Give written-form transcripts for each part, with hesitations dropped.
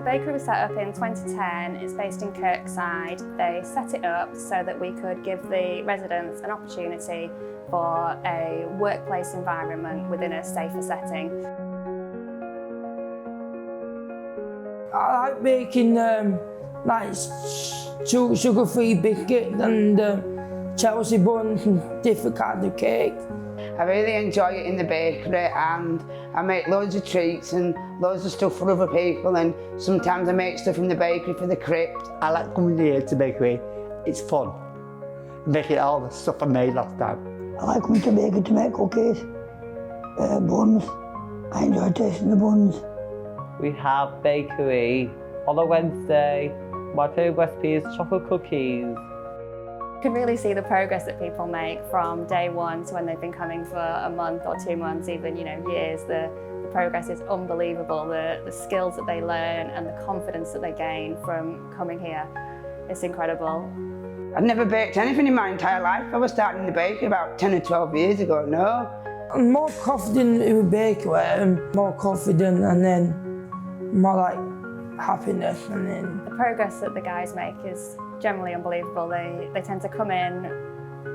bakery was set up in 2010. It's based in Kirkside. They set it up so that we could give the residents an opportunity for a workplace environment within a safer setting. I like baking like sugar-free biscuits and Chelsea buns and different kinds of cakes. I really enjoy it in the bakery, and I make loads of treats and loads of stuff for other people, and sometimes I make stuff in the bakery for the crypt. I like coming here to the bakery. It's fun. Making all the stuff I made last time. I like coming to the bakery to make cookies, buns. I enjoy tasting the buns. We have bakery on a Wednesday. My favourite recipe is chocolate cookies. You can really see the progress that people make from day one to when they've been coming for a month or 2 months, even years. The progress is unbelievable. The skills that they learn and the confidence that they gain from coming here, it's incredible. I've never baked anything in my entire life. I was starting in the bakery about 10 or 12 years ago, no. I'm more confident in the bakery, and more confident, and then more like happiness, and then... The progress that the guys make is generally unbelievable. They tend to come in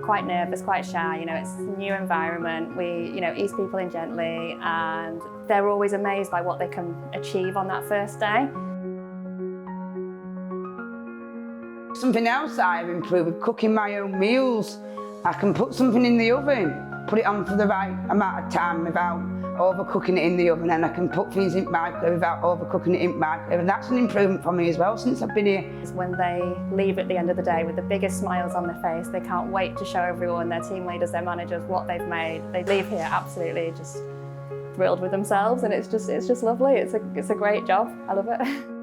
quite nervous, quite shy. It's a new environment. We ease people in gently, and they're always amazed by what they can achieve on that first day. Something else I've improved with cooking my own meals. I can put something in the oven, put it on for the right amount of time without overcooking it in the oven, and I can put things in the microwave without overcooking it in the microwave, and that's an improvement for me as well since I've been here. When they leave at the end of the day with the biggest smiles on their face, they can't wait to show everyone, their team leaders, their managers, what they've made. They leave here absolutely just thrilled with themselves, and it's just lovely. It's a great job. I love it.